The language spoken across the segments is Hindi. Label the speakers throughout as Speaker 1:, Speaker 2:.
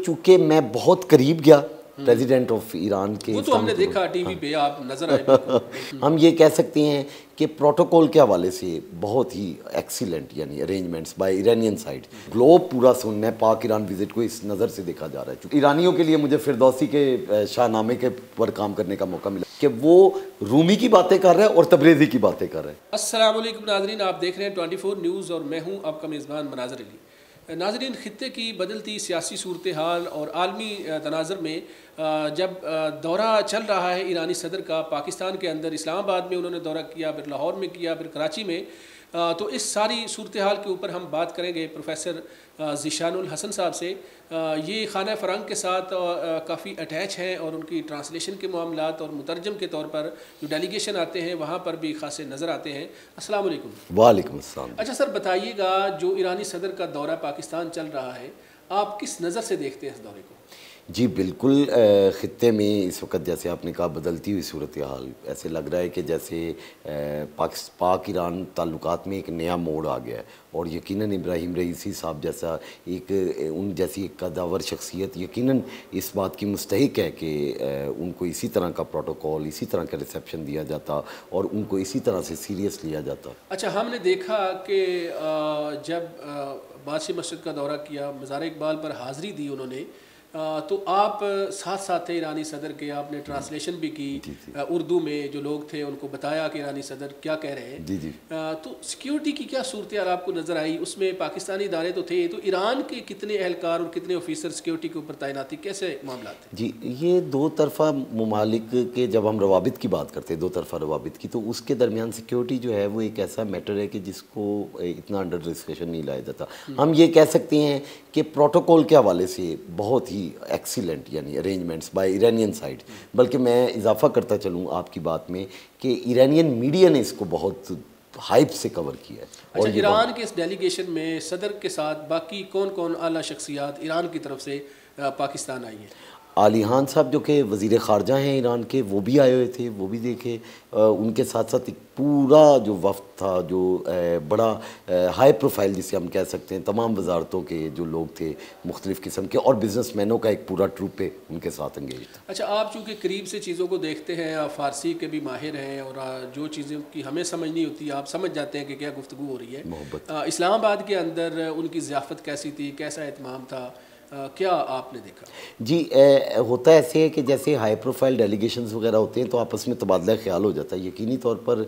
Speaker 1: चूँकि मैं बहुत करीब गया प्रेसिडेंट ऑफ ईरान के,
Speaker 2: वो तो हमने देखा टीवी पे, आप नजर आए।
Speaker 1: हम ये कह सकते हैं कि प्रोटोकॉल के हवाले से बहुत ही एक्सीलेंट यानी arrangements by Iranian side. Globe पूरा सुनना है, पाक ईरान विजिट को इस नज़र से देखा जा रहा है। ईरानियों के लिए मुझे फिरदौसी के शाहनामे के पर काम करने का मौका मिला कि वो रूमी की बातें कर रहे हैं और तबरेज़ी की बातें कर रहे हैं।
Speaker 2: अस्सलाम वालेकुम नाज़रीन, आप देख रहे हैं 24 न्यूज़ और मैं हूं आपका मेज़बान मनाज़र अली। नाज़रीन, ख़ित्ते की बदलती सियासी सूरत हाल और आलमी तनाज़र में जब दौरा चल रहा है ईरानी सदर का पाकिस्तान के अंदर, इस्लामाबाद में उन्होंने दौरा किया, फिर लाहौर में किया, फिर कराची में, तो इस सारी सूरत हाल के ऊपर हम बात करेंगे प्रोफेसर ज़ीशानुल हसन साहब से। ये खाना फ़रंग के साथ काफ़ी अटैच हैं और उनकी ट्रांसलेशन के मामलात और मुतरजम के तौर पर जो डेलीगेशन आते हैं वहाँ पर भी खासे नज़र आते हैं। अस्सलाम वालेकुम।
Speaker 1: वालेकुम अस्सलाम।
Speaker 2: अच्छा सर, बताइएगा जो ईरानी सदर का दौरा पाकिस्तान चल रहा है, आप किस नज़र से देखते हैं इस दौरे को?
Speaker 1: जी बिल्कुल, ख़ित्ते में इस वक्त जैसे आपने कहा बदलती हुई सूरत हाल, ऐसे लग रहा है कि जैसे पाक ईरान ताल्लुकात में एक नया मोड़ आ गया है और यकीनन इब्राहिम रईसी साहब जैसा उन जैसी एक कदावर शख्सियत यकीनन इस बात की मुस्तहिक है कि उनको इसी तरह का प्रोटोकॉल, इसी तरह का रिसेप्शन दिया जाता और उनको इसी तरह से सीरियस लिया जाता।
Speaker 2: अच्छा, हमने देखा कि जब बादशाह मस्जिद का दौरा किया, मज़ार इकबाल पर हाज़िरी दी उन्होंने, तो आप साथ साथ थे ईरानी सदर के, आपने ट्रांसलेशन भी की उर्दू में, जो लोग थे उनको बताया कि ईरानी सदर क्या कह रहे हैं।
Speaker 1: जी जी।
Speaker 2: तो सिक्योरिटी की क्या सूरत हाल आपको नज़र आई? उसमें पाकिस्तानी इदारे तो थे, तो ईरान के कितने एहलकार और कितने ऑफिसर सिक्योरिटी के ऊपर तैनाती, कैसे मामला थे?
Speaker 1: जी, ये दो तरफ़ा ममालिक के जब हम रवाबित की बात करते हैं, दो तरफ़ा रवाबित की, तो उसके दरमियान सिक्योरिटी जो है वो एक ऐसा मैटर है कि जिसको इतना अंडर डिस्कशन नहीं लाया जाता। हम ये कह सकते हैं कि प्रोटोकॉल के हवाले से बहुत ही एक्सीलेंट यानी अरेंजमेंट्स बाय ईरानियन साइड। बल्कि मैं इजाफा करता चलूँ आपकी बात में कि ईरानियन मीडिया ने इसको बहुत हाइप से कवर किया है।
Speaker 2: अच्छा, ईरान के इस डेलीगेशन में सदर के साथ बाकी कौन कौन आला शख्सियात ईरान की तरफ से पाकिस्तान आई हैं?
Speaker 1: आलिहान साहब जो कि वज़ीर ख़ारजा हैं ईरान के, वो भी आए हुए थे, वो भी देखे। उनके साथ साथ एक पूरा जो वफ़द था, जो बड़ा हाई प्रोफाइल जिसे हम कह सकते हैं, तमाम वजारतों के जो लोग थे मुख्तलिफ़ किस्म के और बिजनेसमैनों का एक पूरा ट्रूप पे उनके साथ एंगेज था।
Speaker 2: अच्छा, आप चूँकि करीब से चीज़ों को देखते हैं, आप फ़ारसी के भी माहिर हैं और जो चीज़ों की हमें समझ नहीं होती आप समझ जाते हैं कि क्या गुफ्तगू हो रही है।
Speaker 1: मोहब्बत
Speaker 2: इस्लामाबाद के अंदर उनकी ज़ियाफ़त कैसी थी, कैसा एहतमाम था, क्या आपने देखा?
Speaker 1: जी, होता ऐसे है कि जैसे हाई प्रोफाइल डेलीगेशंस वगैरह होते हैं तो आपस में तबादला ख्याल हो जाता है। यकीनी तौर पर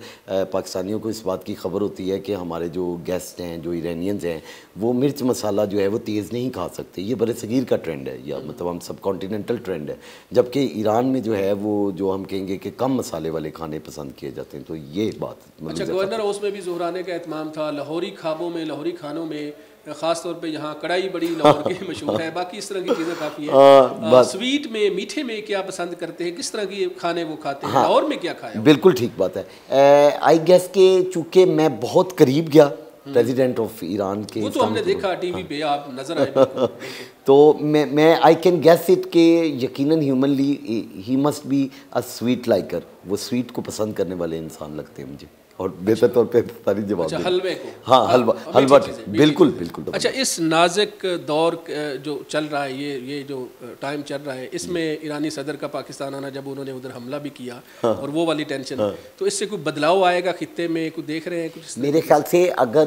Speaker 1: पाकिस्तानियों को इस बात की खबर होती है कि हमारे जो गेस्ट हैं, जो ईरानियंस हैं, वो मिर्च मसाला जो है वो तेज़ नहीं खा सकते। ये बड़े सगीर का ट्रेंड है, या मतलब हम सब कॉन्टीनेंटल ट्रेंड है, जबकि ईरान में जो है वो जो हम कहेंगे कि कम मसाले वाले खाने पसंद किए जाते हैं। तो ये बात
Speaker 2: अच्छा, गवर्नर हाउस में भी ज़ोहराने का एहतमाम था, लाहौरी ख्वाबों में, लाहौरी खानों में, ख़ास तौर पे यहाँ कढ़ाई बड़ी लाहौर की मशहूर है, बाकी इस तरह की चीज़ें काफ़ी हैं। स्वीट में, मीठे में क्या पसंद करते हैं, किस तरह की खाने वो खाते हैं? लाहौर में क्या खाया?
Speaker 1: बिल्कुल ठीक बात है। आई गेस के चूँकि मैं बहुत करीब गया प्रेसिडेंट ऑफ ईरान के,
Speaker 2: वो तो हमने देखा टीवी पे, आप नजर आए।
Speaker 1: तो मैं आई कैन गेस इट के यकीनन humanly he must be a sweet Likert. वो स्वीट को पसंद करने वाले इंसान लगते हैं मुझे, और बेहतर तौर पे सारी जवाब।
Speaker 2: अच्छा, हलवे को,
Speaker 1: हाँ, हलवा बिल्कुल बिल्कुल।
Speaker 2: अच्छा, इस नाजुक दौर जो चल रहा है, ये जो टाइम चल रहा है, इसमें ईरानी सदर का पाकिस्तान आना, जब उन्होंने उधर हमला भी किया और वो वाली टेंशन, तो इससे कोई बदलाव आएगा खित्ते में? कुछ देख रहे हैं कुछ?
Speaker 1: मेरे ख्याल से अगर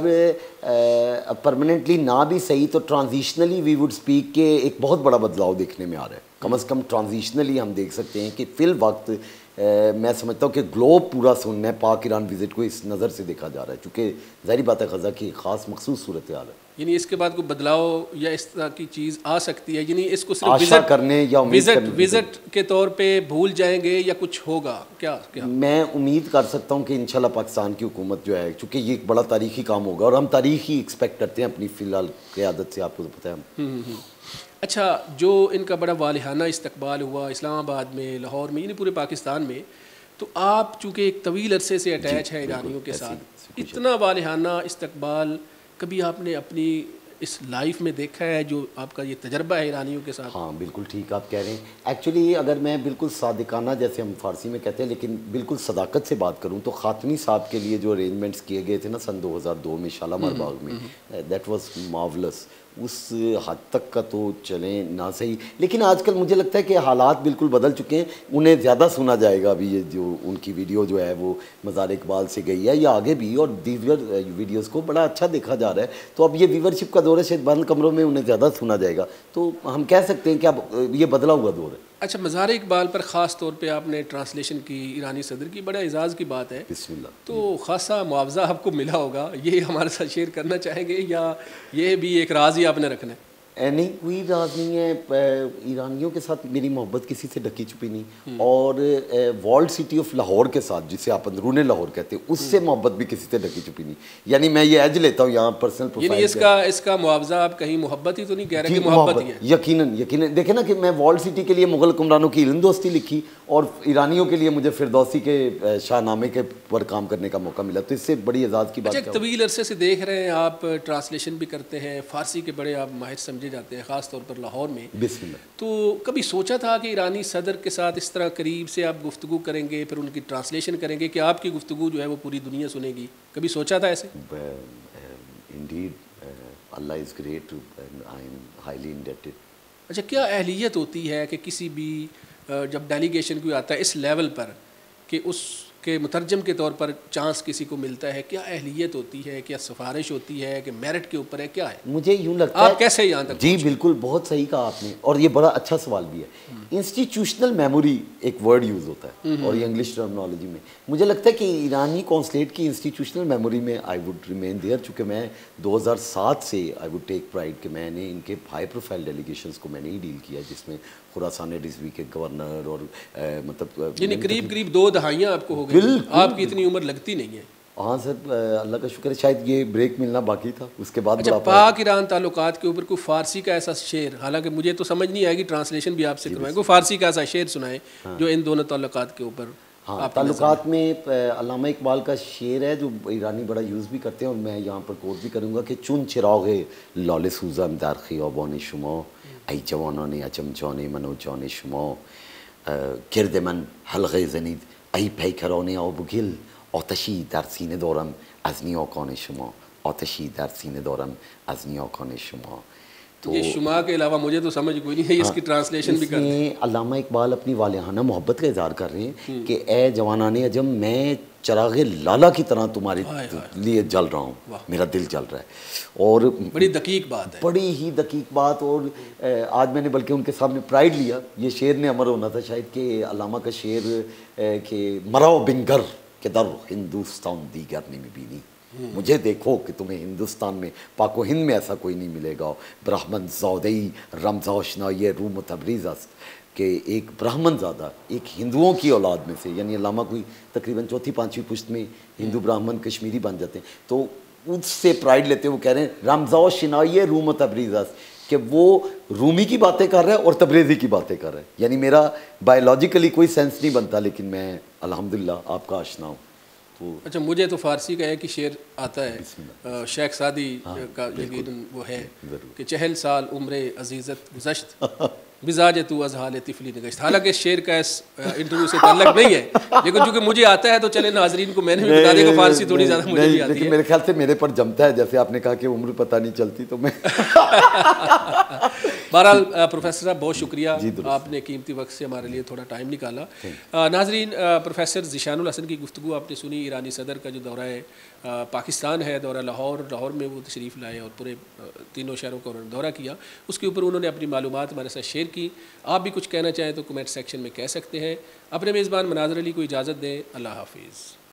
Speaker 1: परमानेंटली ना भी सही तो ट्रांजिशनली वी वुड स्पीक के एक बहुत बड़ा बदलाव देखने में आ रहा है। कम से कम ट्रांजिशनली हम देख सकते हैं कि फिल वक्त मैं समझता हूँ कि ग्लोब पूरा सुनना है, पाक ईरान विजिट को इस नज़र से देखा जा रहा है, चूँकि ज़ाहिर बात है ग़ज़ा की ख़ास मखसूस सूरत हाल है।
Speaker 2: यानी इसके बाद कोई बदलाव या इस तरह की चीज़ आ सकती है? यानी इसको सिर्फ
Speaker 1: आशा करने या
Speaker 2: विजिट के तौर पे भूल जाएंगे या कुछ होगा क्या?
Speaker 1: मैं उम्मीद कर सकता हूँ कि इंशाल्लाह पाकिस्तान की हुकूमत जो है, चूँकि ये एक बड़ा तारीखी काम होगा और हम तारीख ही एक्सपेक्ट करते हैं अपनी फ़िलहाल क़यादत से, आपको तो पता है।
Speaker 2: अच्छा, जो इनका बड़ा वालिहाना इस्तकबाल हुआ इस्लामाबाद में, लाहौर में, यानी पूरे पाकिस्तान में, तो आप चूँकि एक तवील अरसे से अटैच है ईरानियों के साथ, इतना वालिहाना इस्तकबाल कभी आपने अपनी इस लाइफ में देखा है, जो आपका ये तजर्बा है ईरानियों के साथ?
Speaker 1: हाँ बिल्कुल ठीक आप कह रहे हैं। एक्चुअली अगर मैं बिल्कुल सादिकाना, जैसे हम फ़ारसी में कहते हैं, लेकिन बिल्कुल सदाकत से बात करूँ तो ख़ातमी साहब के लिए जो अरेंजमेंट्स किए गए थे ना सन 2002 में शालामार बाग में, दैट वाज मार्वलस। उस हद तक का तो चलें ना सही, लेकिन आजकल मुझे लगता है कि हालात बिल्कुल बदल चुके हैं, उन्हें ज़्यादा सुना जाएगा अभी। ये जो उनकी वीडियो जो है वो मज़ार इकबाल से गई है या आगे भी, और दीगर वीडियोस को बड़ा अच्छा देखा जा रहा है। तो अब ये व्यूवरशिप का दौर है, शायद बंद कमरों में उन्हें ज़्यादा सुना जाएगा, तो हम कह सकते हैं कि अब ये बदला हुआ दौर है।
Speaker 2: अच्छा, मज़ार इकबाल पर ख़ास तौर पे आपने ट्रांसलेशन की ईरानी सदर की, बड़ा एजाज़ की बात है।
Speaker 1: बिस्मिल्लाह।
Speaker 2: तो ख़ासा मुआवजा आपको मिला होगा, ये हमारे साथ शेयर करना चाहेंगे या ये भी एक राज ही आपने रखना है?
Speaker 1: नहीं, कोई राज नहीं है। ईरानियों के साथ मेरी मोहब्बत किसी से ढकी छुपी नहीं, और वॉल्ड सिटी ऑफ लाहौर के साथ, जिसे आप अंदरूने लाहौर कहते हैं, उससे मोहब्बत भी किसी से ढकी छुपी नहीं। यानी मैं ये एज लेता हूँ यहाँ पर्सनल प्रोफाइल।
Speaker 2: इसका मुआवजा आप कहीं मोहब्बत ही तो नहीं कह रहे कि मोहब्बत ही है?
Speaker 1: यकीनन यकीनन। देखे ना कि मैं वॉल्ड सिटी के लिए मुगल हुक्मरानों की इल्म दोस्ती लिखी, और ईरानियों के लिए मुझे फिरदौसी के शाहनामे के पर काम करने का मौका मिला, तो इससे बड़ी एजाज़ की बात
Speaker 2: है। तवील अरसे से देख रहे हैं आप, ट्रांसलेशन भी करते हैं, फ़ारसी के बड़े आप माहिर समझे जाते हैं, ख़ास तौर पर लाहौर में।
Speaker 1: बिस्मिल्लाह।
Speaker 2: तो कभी सोचा था कि ईरानी सदर के साथ इस तरह करीब से आप गुफ्तगू करेंगे, फिर उनकी ट्रांसलेशन करेंगे, कि आपकी गुफ्तगू जो है वो पूरी दुनिया सुनेगी? कभी सोचा था ऐसे?
Speaker 1: Indeed, Allah is great and I am highly indebted.
Speaker 2: अच्छा, क्या अहलियत होती है कि किसी भी जब डेलीगेशन कोई आता है इस लेवल पर, कि उसके मुतरजम के तौर पर चांस किसी को मिलता है, क्या अहलियत होती है, क्या सिफारिश होती है, कि मेरिट के ऊपर है, क्या है?
Speaker 1: मुझे यूँ लगता है,
Speaker 2: आप कैसे यहाँ तक?
Speaker 1: जी बिल्कुल, बहुत सही कहा आपने, और ये बड़ा अच्छा सवाल भी है। इंस्टीट्यूशनल मेमोरी एक वर्ड यूज़ होता है, और ये इंग्लिश टर्मिनोलॉजी में मुझे लगता है कि ईरानी कॉन्सुलेट की इंस्टीट्यूशनल मेमोरी में आई वुड रिमेन देयर, चूँकि मैं 2007 से आई वुड टेक प्राइड कि मैंने इनके हाई प्रोफाइल डेलीगेशंस को मैंने ही डील किया, जिसमें खुरासान रिजवी के गवर्नर और मतलब
Speaker 2: करीब करीब 2 दहाइयाँ आपको हो गई। आपकी इतनी उम्र लगती नहीं है।
Speaker 1: हाँ सर, अल्लाह का शुक्र है, शायद ये ब्रेक मिलना बाकी था, उसके बाद।
Speaker 2: अच्छा, पाक ईरान ताल्लुकात के ऊपर कोई फ़ारसी का ऐसा शेर, हालांकि मुझे तो समझ नहीं आएगी, ट्रांसलेशन भी आपसे करवाएं, कोई फ़ारसी का ऐसा शेर सुनाए जो इन दोनों ताल्लुकात के ऊपर।
Speaker 1: हाँ, ताल्लुकात में अल्लामा इकबाल का शेर है जो ईरानी बड़ा यूज़ भी करते हैं, और मैं यहाँ पर कोट भी करूँगा कि चुन चिराग़े लौले सूज़म दार खियाबान शुमा आई जवानाने अचमचाने मनोचाने शुमा किरद मन हलग़े ज़नीद आई पैकराने आबुगिल आतशी दर सीने दौरम अज़नी औकान शुमा आतशी दर सीने दौरम अज़नी औकान शुमा।
Speaker 2: तो ये शुमा के अलावा मुझे तो समझ कोई नहीं है। इसकी ट्रांसलेशन भी करते हैं।
Speaker 1: अल्लामा इकबाल अपनी वालिहाना मोहब्बत का इज़हार कर रहे हैं कि ए जवानाने अजम, मैं चिराग़े लाला की तरह तुम्हारे लिए जल रहा हूँ, मेरा दिल जल रहा है। और
Speaker 2: बड़ी दकीक बात है,
Speaker 1: बड़ी ही दकीक बात। और आज मैंने बल्कि उनके सामने प्राइड लिया, ये शेर ने अमर होना था शायद, कि अल्लामा का शेर कि मराओ बिंगर के दर हिंदुस्तान दीगर ने बीनी, मुझे देखो कि तुम्हें हिंदुस्तान में, पाको हिंद में ऐसा कोई नहीं मिलेगा। ब्राह्मण ज़ौदई रमज़ाशना ये रूम तबरीज़ के एक ब्राह्मण ज़्यादा, एक हिंदुओं की औलाद में से, यानी अल्लामा कोई तकरीबन चौथी पाँचवीं पुश्त में हिंदू ब्राह्मण कश्मीरी बन जाते हैं, तो उससे प्राइड लेते हुए कह रहे हैं रमज़ाशना ये रूम तबरीज़, कि वो रूमी की बातें कर रहा है और तबरेज़ी की बातें कर रहा है। यानी मेरा बायोलॉजिकली कोई सेंस नहीं बनता, लेकिन मैं अल्हम्दुलिल्लाह आपका आशना हूँ। तो
Speaker 2: अच्छा, मुझे तो फ़ारसी का एक ही शेर आता है, शेख सादी का, लेकिन वो है कि चहल साल उम्र अजीज़त गुज़श्त मिजाज तू अज़हाल तिफली निगश्त। हालांकि शेर का इस इंटरव्यू से ताल्लुक नहीं है, लेकिन चूंकि मुझे आता है तो चले नाजरीन को मैंने भी बता दिया कि फ़ारसी थोड़ी ज़्यादा मुझे भी आती है।
Speaker 1: मेरे ख्याल से मेरे पर जमता है, जैसे आपने कहा कि उम्र पता नहीं चलती, तो मैं
Speaker 2: बहरहाल प्रोफेसर साहब बहुत शुक्रिया, आपने कीमती वक्त से हमारे लिए थोड़ा टाइम निकाला। नाजरीन, प्रोफेसर ज़िशानुल हसन की गुफ्तगू आपने सुनी। ईरानी सदर का जो दौरा है पाकिस्तान है, दौरा लाहौर में वो तशरीफ़ लाए और पूरे तीनों शहरों का उन्होंने दौरा किया, उसके ऊपर उन्होंने अपनी मालूमात हमारे साथ शेयर की। आप भी कुछ कहना चाहें तो कमेंट सेक्शन में कह सकते हैं। अपने मेज़बान मनाज़र अली को इजाज़त दें। अल्लाह हाफिज़।